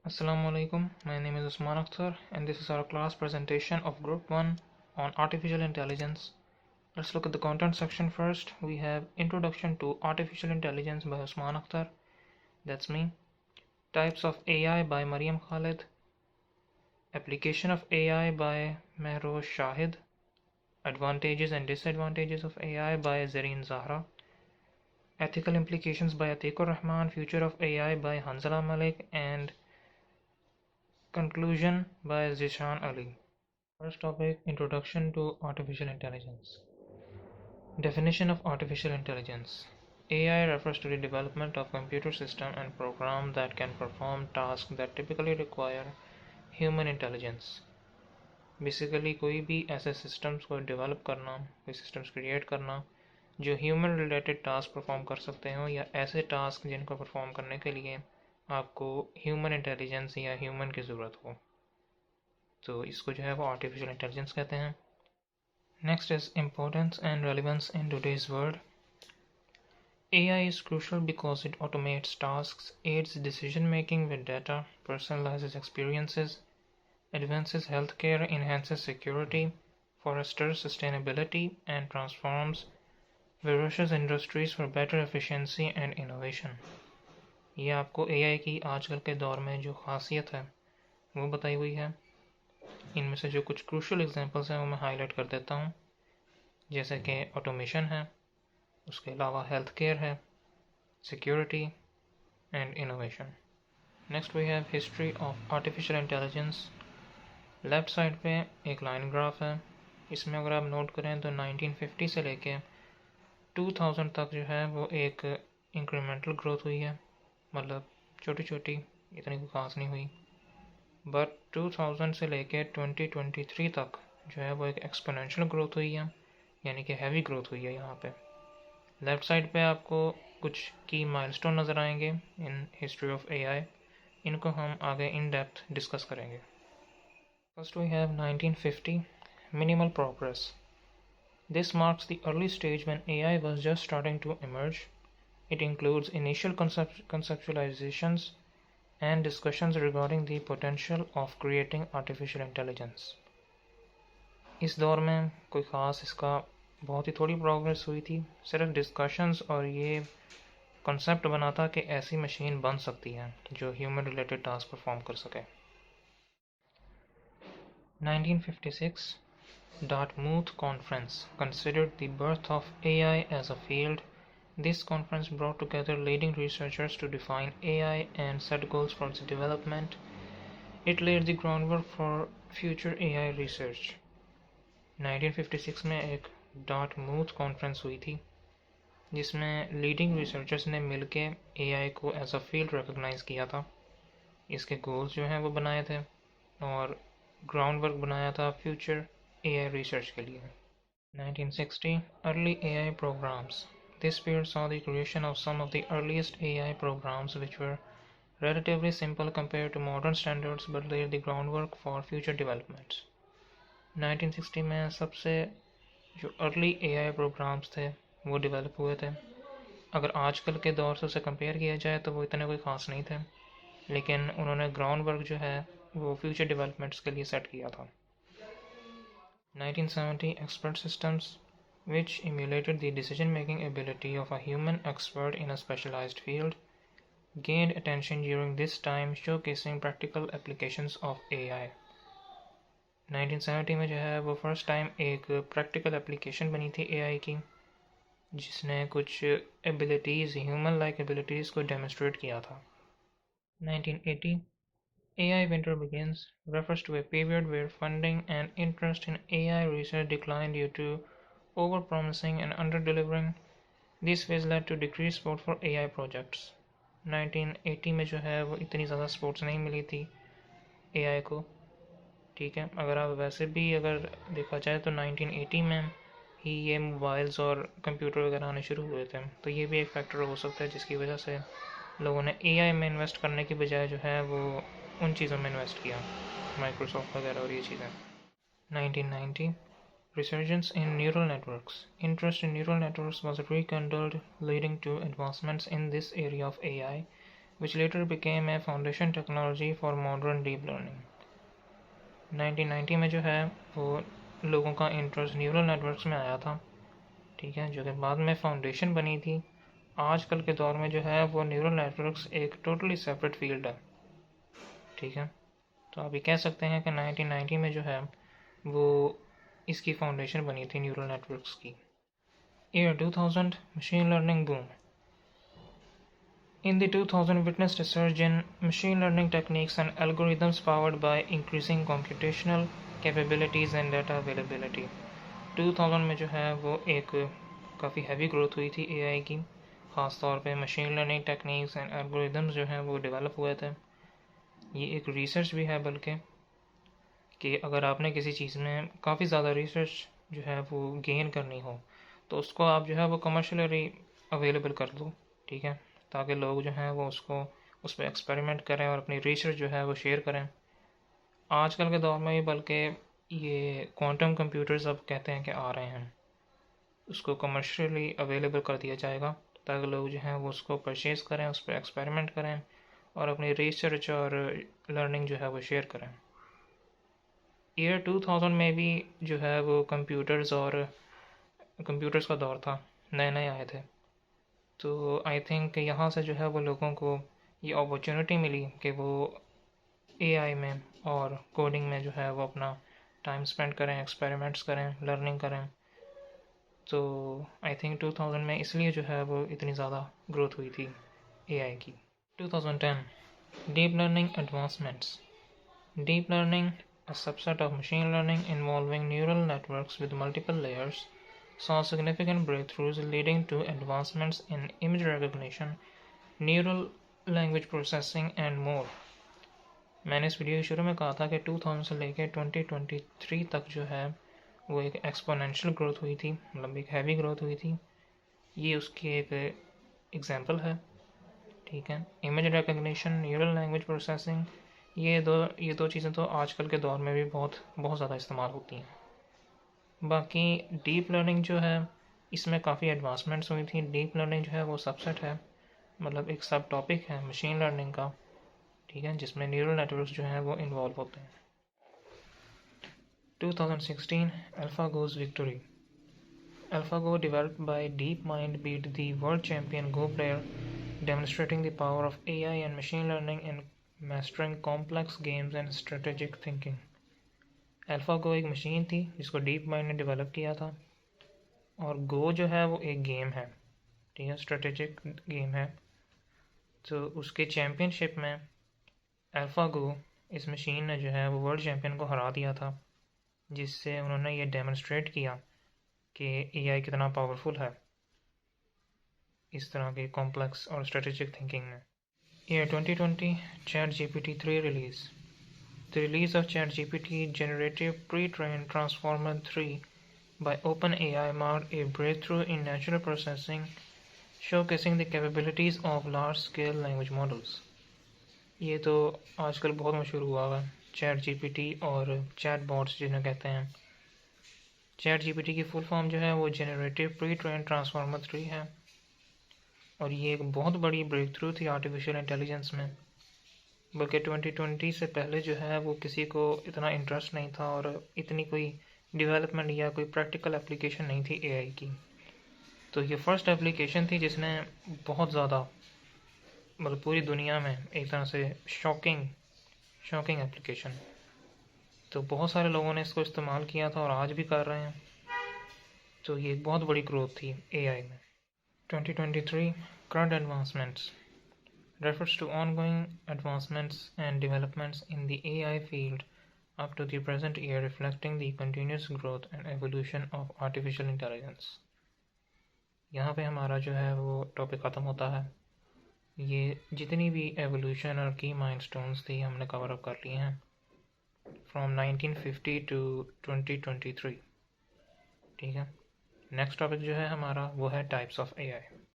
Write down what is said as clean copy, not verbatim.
Assalamu alaikum. My name is Usman Akhtar and this is our class presentation of Group 1 on Artificial Intelligence. Let's look at the content section first. We have Introduction to Artificial Intelligence by Usman Akhtar. That's me. Types of AI by Mariam Khalid. Application of AI by Mehroz Shahid. Advantages and Disadvantages of AI by Zareen Zahra. Ethical Implications by Atikur Rahman. Future of AI by Hanzala Malik. And Conclusion by Zishan Ali. First topic, Introduction to Artificial Intelligence. Definition of Artificial Intelligence. AI refers to the development of computer system and program that can perform tasks that typically require human intelligence. Basically कोई भी ऐसे systems को develop करना, कोई systems create करना जो human related task perform कर सकते हो या ऐसे task जिनको perform करने के लिए आपको human intelligence या human की ज़रूरत हो, तो इसको जो है वो artificial intelligence कहते हैं. Next is importance and relevance in today's world. AI is crucial because it automates tasks, aids decision making with data, personalizes experiences, advances healthcare, enhances security, fosters sustainability, and transforms various industries for better efficiency and innovation. ये आपको AI की आजकल के दौर में जो खासियत है वो बताई हुई है. इनमें से जो कुछ क्रूशल एग्जांपल्स हैं वो मैं हाईलाइट कर देता हूँ, जैसे कि ऑटोमेशन है, उसके अलावा हेल्थ केयर है, security and innovation. Next we have history of artificial intelligence. Left side पे एक लाइन ग्राफ है. इसमें अगर आप नोट करें तो 1950 से लेके 2000 तक जो है वो एक इंक्रीमेंटल ग्रोथ हुई है, मतलब छोटी छोटी, इतनी कोई खास नहीं हुई. बट 2000 से लेके 2023 तक जो है वो एक एक्सपोनेंशियल ग्रोथ हुई है, यानी कि हैवी ग्रोथ हुई है. यहाँ पे लेफ़्ट साइड पे आपको कुछ की माइलस्टोन नज़र आएंगे इन हिस्ट्री ऑफ एआई. इनको हम आगे इन डेप्थ डिस्कस करेंगे. First we have 1950, minimal progress. This marks the early stage when AI was just starting to emerge. It includes initial conceptualizations and discussions regarding the potential of creating artificial intelligence. इस दौर में कोई ख़ास इसका बहुत ही थोड़ी progress हुई थी, सिर्फ डिस्कशंस और ये कॉन्सेप्ट बना था कि ऐसी मशीन बन सकती है जो ह्यूमन रिलेटेड टास्क परफॉर्म कर सके. 1956, Dartmouth Conference considered the birth of AI as a field. This conference brought together leading researchers to define AI and set goals for its development. It laid the groundwork for future AI research. 1956 में एक डार्टमूथ conference हुई थी जिसमें leading researchers ने मिलके AI को as a field recognise किया था, इसके गोल्स जो हैं वो बनाए थे और ग्राउंड वर्क बनाया था फ्यूचर AI research के लिए. 1960, early AI programs. This period saw the creation of some of the earliest AI programs which were relatively simple compared to modern standards but laid the groundwork for future developments. 1960 में सबसे जो early AI programmes थे वो develop हुए थे. अगर आजकल के दौर से उसे कंपेयर किया जाए तो वो इतने कोई ख़ास नहीं थे, लेकिन उन्होंने ग्राउंड वर्क जो है वो फ्यूचर डेवलपमेंट्स के लिए सेट किया था. 1970, expert systems, which emulated the decision-making ability of a human expert in a specialized field, gained attention during this time, showcasing practical applications of AI. 1970 में जो है वो फर्स्ट टाइम एक प्रैक्टिकल एप्लीकेशन बनी थी AI की, जिसने कुछ एबिलिटीज़, ह्यूमन लाइक एबिलिटीज़ को डेमोन्स्ट्रेट किया था. 1980, AI winter begins refers to a period where funding and interest in AI research declined due to overpromising and under-delivering. This phase led to decreased support for AI projects. 1980 में जो है वो इतनी ज़्यादा supports नहीं मिली थी AI को. ठीक है, अगर आप वैसे भी अगर देखा जाए तो 1980 में ही ये मोबाइल्स और कंप्यूटर वगैरह आने शुरू हुए थे, तो ये भी एक फैक्टर हो सकता है जिसकी वजह से लोगों ने AI में इन्वेस्ट करने की बजाय जो है वो उन चीज़ों में इन्वेस्ट किया, माइक्रोसॉफ्ट वगैरह और ये चीज़ें. 1990, resurgence in neural networks. Interest in neural networks was rekindled, leading to advancements in this area of AI. which later became a foundation technology for modern deep learning. 1990 में जो है वो लोगों का इंटरेस्ट न्यूरल नेटवर्क्स में आया था, ठीक है, जो कि बाद में फाउंडेशन बनी थी। आजकल के दौर में जो है वो न्यूरल नेटवर्क्स एक टोटली सेपरेट फील्ड है, ठीक है। तो आप ये कह सकते हैं कि 1990 में जो है वो इसकी फाउंडेशन बनी थी न्यूरल नेटवर्क्स की। Year 2000 machine learning boom. In the 2000 witnessed a surge in machine learning techniques and algorithms powered by increasing computational capabilities and data availability. 2000 में जो है वो एक काफ़ी हैवी ग्रोथ हुई थी AI की, ख़ास तौर पे machine learning techniques and algorithms जो हैं वो डेवलप हुए थे। ये एक रिसर्च भी है बल्कि कि अगर आपने किसी चीज़ में काफ़ी ज़्यादा रिसर्च जो है वो गेन करनी हो तो उसको आप जो है वो कमर्शियली अवेलेबल कर दो, ठीक है, ताकि लोग जो हैं वो उसको उस पर एक्सपेरिमेंट करें और अपनी रिसर्च जो है वो शेयर करें। आजकल के दौर में भी बल्कि ये क्वांटम कंप्यूटर्स अब कहते हैं कि आ रहे हैं, उसको कमर्शियली अवेलेबल कर दिया जाएगा ताकि लोग जो हैं वो उसको परचेज़ करें, उस पर एक्सपेरिमेंट करें और अपनी रिसर्च और लर्निंग जो है वो शेयर करें। ईयर 2000 में भी जो है वो कंप्यूटर्स का दौर था, नए नए आए थे। तो आई थिंक यहाँ से जो है वो लोगों को ये अपॉर्चुनिटी मिली कि वो AI में और कोडिंग में जो है वो अपना टाइम स्पेंड करें, एक्सपेरिमेंट्स करें, लर्निंग करें। तो आई थिंक 2000 में इसलिए जो है वो इतनी ज़्यादा ग्रोथ हुई थी AI की। 2010 deep learning advancements. Deep learning, a subset of machine learning involving neural networks with multiple layers, saw significant breakthroughs leading to advancements in image recognition, neural language processing and more. मैंने इस video के शुरू में कहा था कि 2000 से लेकर 2023 तक जो है वो एक एक्सपोनेंशियल ग्रोथ हुई थी, मतलब एक हैवी ग्रोथ हुई थी। ये उसकी एक एग्जांपल है, ठीक है। Image recognition, neural language processing, ये दो चीज़ें तो आजकल के दौर में भी बहुत ज़्यादा इस्तेमाल होती हैं। बाकी डीप लर्निंग जो है इसमें काफ़ी एडवांसमेंट्स हुई थी। डीप लर्निंग जो है वो सबसेट है, मतलब एक सब टॉपिक है मशीन लर्निंग का, ठीक है, जिसमें न्यूरल नेटवर्क्स जो हैं वो इन्वॉल्व होते हैं। 2016 AlphaGo's victory. AlphaGo developed by DeepMind beat the world champion Go player, demonstrating the power of AI and machine learning in mastering complex games and strategic thinking. AlphaGo एक machine थी जिसको DeepMind ने develop किया था, और Go जो है वो एक गेम है, ठीक है, स्ट्रेटेजिक गेम है। तो उसके चैम्पियनशिप में AlphaGo इस मशीन ने जो है वो वर्ल्ड चैम्पियन को हरा दिया था, जिससे उन्होंने ये डेमोन्स्ट्रेट किया कि AI कितना पावरफुल है इस तरह के कॉम्प्लेक्स और स्ट्रेटेजिक थिंकिंग में। Year 2020 ChatGPT 3 release. The release of ChatGPT Generative Pre-trained Transformer 3 by OpenAI marked a breakthrough in natural processing, showcasing the capabilities of large-scale language models. ये तो आजकल बहुत मशहूर हुआ है ChatGPT और चैटबॉट्स जिन्हें कहते हैं। ChatGPT की फुल फॉर्म जो है वो Generative Pre-trained Transformer 3 है, और ये एक बहुत बड़ी ब्रेक थ्रू थी आर्टिफिशियल इंटेलिजेंस में। बल्कि 2020 से पहले जो है वो किसी को इतना इंटरेस्ट नहीं था और इतनी कोई डेवलपमेंट या कोई प्रैक्टिकल एप्लीकेशन नहीं थी AI की। तो ये फर्स्ट एप्लीकेशन थी जिसने बहुत ज़्यादा, मतलब पूरी दुनिया में एक तरह से शॉकिंग एप्लीकेशन, तो बहुत सारे लोगों ने इसको इस्तेमाल किया था और आज भी कर रहे हैं। तो ये एक बहुत बड़ी ग्रोथ थी AI में। 2023 current advancements refers to ongoing advancements and developments in the AI field up to the present year, reflecting the continuous growth and evolution of artificial intelligence. यहाँ पे हमारा जो है वो टॉपिक ख़त्म होता है। ये जितनी भी एवोल्यूशन और की माइलस्टोन्स थी हमने कवर अप कर लिए हैं फ्रॉम 1950 टू 2023, ठीक है। नेक्स्ट टॉपिक जो है हमारा वो है टाइप्स ऑफ AI।